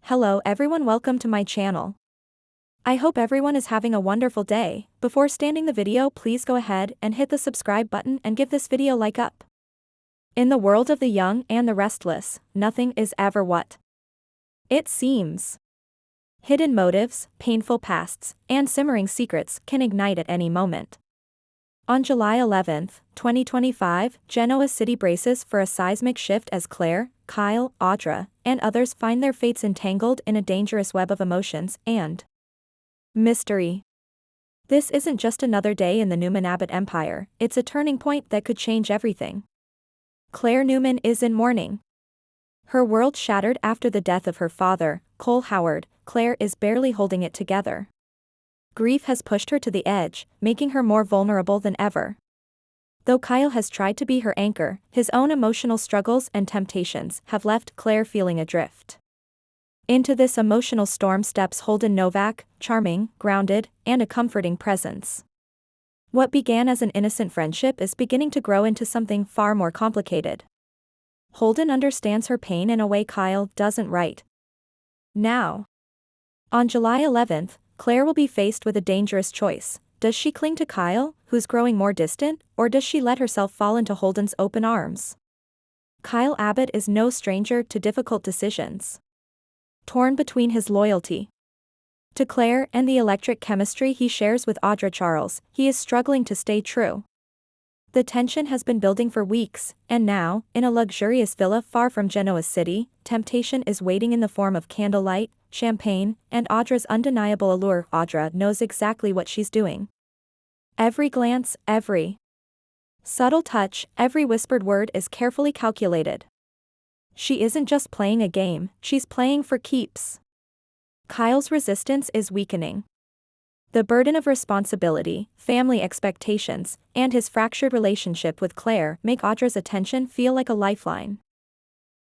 Hello everyone, welcome to my channel. I hope everyone is having a wonderful day. Before starting the video, please go ahead and hit the subscribe button and give this video a like up. In the world of the young and the restless, nothing is ever what it seems. Hidden motives, painful pasts, and simmering secrets can ignite at any moment. On July 11, 2025, Genoa City braces for a seismic shift as Claire, Kyle, Audra, and others find their fates entangled in a dangerous web of emotions and mystery. This isn't just another day in the Newman Abbott empire, it's a turning point that could change everything. Claire Newman is in mourning. Her world shattered after the death of her father, Cole Howard. Claire is barely holding it together. Grief has pushed her to the edge, making her more vulnerable than ever. Though Kyle has tried to be her anchor, his own emotional struggles and temptations have left Claire feeling adrift. Into this emotional storm steps Holden Novak, charming, grounded, and a comforting presence. What began as an innocent friendship is beginning to grow into something far more complicated. Holden understands her pain in a way Kyle doesn't right now. On July 11th, Claire will be faced with a dangerous choice. Does she cling to Kyle, who's growing more distant, or does she let herself fall into Holden's open arms? Kyle Abbott is no stranger to difficult decisions. Torn between his loyalty to Claire and the electric chemistry he shares with Audra Charles, he is struggling to stay true. The tension has been building for weeks, and now, in a luxurious villa far from Genoa City, temptation is waiting in the form of candlelight, champagne, and Audra's undeniable allure. Audra knows exactly what she's doing. Every glance, every subtle touch, every whispered word is carefully calculated. She isn't just playing a game, she's playing for keeps. Kyle's resistance is weakening. The burden of responsibility, family expectations, and his fractured relationship with Claire make Audra's attention feel like a lifeline.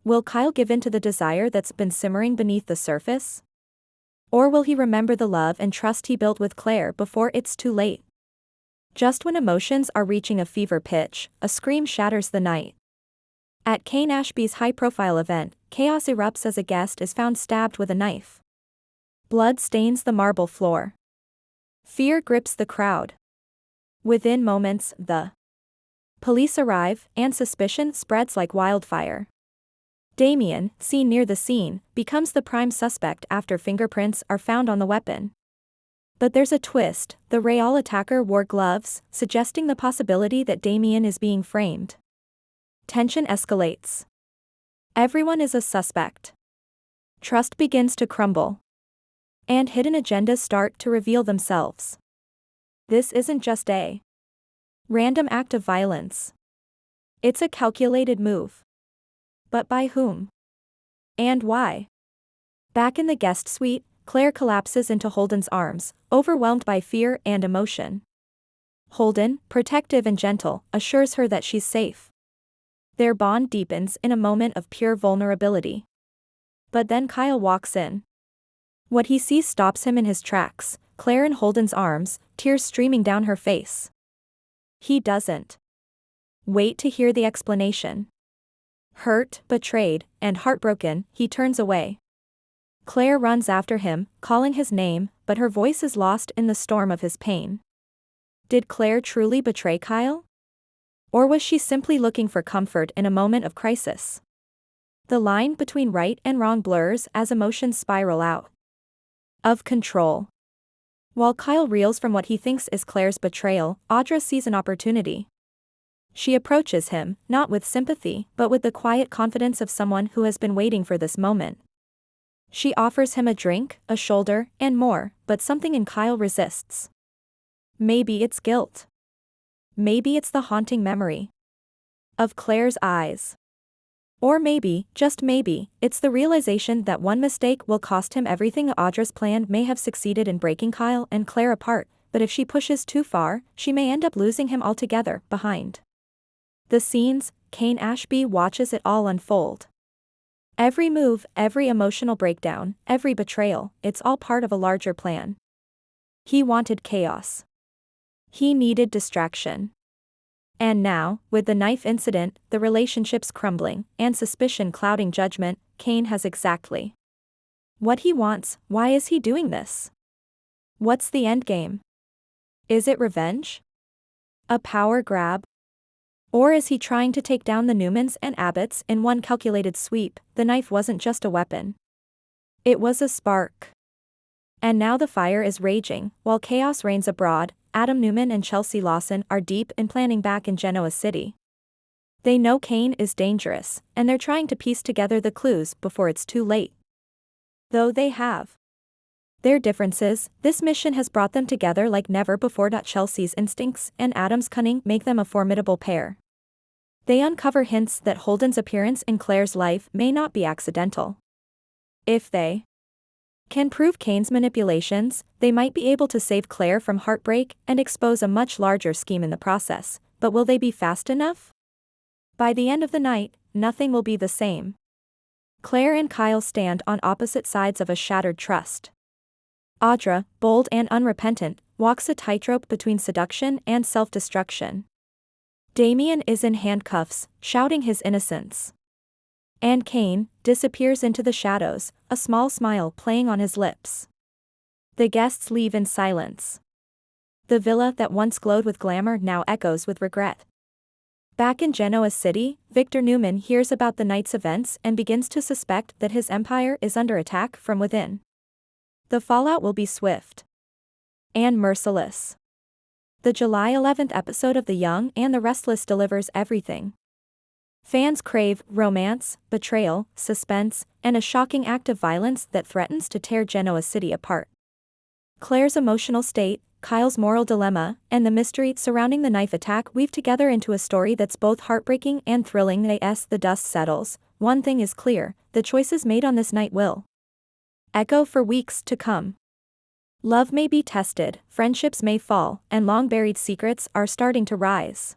Will Kyle give in to the desire that's been simmering beneath the surface? Or will he remember the love and trust he built with Claire before it's too late? Just when emotions are reaching a fever pitch, a scream shatters the night. At Kane Ashby's high-profile event, chaos erupts as a guest is found stabbed with a knife. Blood stains the marble floor. Fear grips the crowd. Within moments, the police arrive, and suspicion spreads like wildfire. Damian, seen near the scene, becomes the prime suspect after fingerprints are found on the weapon. But there's a twist: the real attacker wore gloves, suggesting the possibility that Damian is being framed. Tension escalates. Everyone is a suspect. Trust begins to crumble. And hidden agendas start to reveal themselves. This isn't just a random act of violence. It's a calculated move. But by whom? And why? Back in the guest suite, Claire collapses into Holden's arms, overwhelmed by fear and emotion. Holden, protective and gentle, assures her that she's safe. Their bond deepens in a moment of pure vulnerability. But then Kyle walks in. What he sees stops him in his tracks, Claire in Holden's arms, tears streaming down her face. He doesn't wait to hear the explanation. Hurt, betrayed, and heartbroken, he turns away. Claire runs after him, calling his name, but her voice is lost in the storm of his pain. Did Claire truly betray Kyle? Or was she simply looking for comfort in a moment of crisis? The line between right and wrong blurs as emotions spiral out of control. While Kyle reels from what he thinks is Claire's betrayal, Audra sees an opportunity. She approaches him, not with sympathy, but with the quiet confidence of someone who has been waiting for this moment. She offers him a drink, a shoulder, and more, but something in Kyle resists. Maybe it's guilt. Maybe it's the haunting memory of Claire's eyes. Or maybe, just maybe, it's the realization that one mistake will cost him everything. Audra's plan may have succeeded in breaking Kyle and Claire apart, but if she pushes too far, she may end up losing him altogether. Behind the scenes, Kane Ashby watches it all unfold. Every move, every emotional breakdown, every betrayal, it's all part of a larger plan. He wanted chaos. He needed distraction. And now, with the knife incident, the relationships crumbling, and suspicion clouding judgment, Kane has exactly What he wants, why is he doing this? What's the endgame? Is it revenge? A power grab? Or is he trying to take down the Newmans and Abbotts in one calculated sweep? The knife wasn't just a weapon. It was a spark. And now the fire is raging, while chaos reigns abroad. Adam Newman and Chelsea Lawson are deep in planning back in Genoa City. They know Kane is dangerous, and they're trying to piece together the clues before it's too late. Though they have their differences, this mission has brought them together like never before. Chelsea's instincts and Adam's cunning make them a formidable pair. They uncover hints that Holden's appearance in Claire's life may not be accidental. If they can prove Kane's manipulations, they might be able to save Claire from heartbreak and expose a much larger scheme in the process. But will they be fast enough? By the end of the night, nothing will be the same. Claire and Kyle stand on opposite sides of a shattered trust. Audra, bold and unrepentant, walks a tightrope between seduction and self-destruction. Damian is in handcuffs, shouting his innocence. And Kane disappears into the shadows, a small smile playing on his lips. The guests leave in silence. The villa that once glowed with glamour now echoes with regret. Back in Genoa City, Victor Newman hears about the night's events and begins to suspect that his empire is under attack from within. The fallout will be swift and merciless. The July 11th episode of The Young and the Restless delivers everything fans crave: romance, betrayal, suspense, and a shocking act of violence that threatens to tear Genoa City apart. Claire's emotional state, Kyle's moral dilemma, and the mystery surrounding the knife attack weave together into a story that's both heartbreaking and thrilling. As the dust settles, one thing is clear: the choices made on this night will echo for weeks to come. Love may be tested, friendships may fall, and long-buried secrets are starting to rise.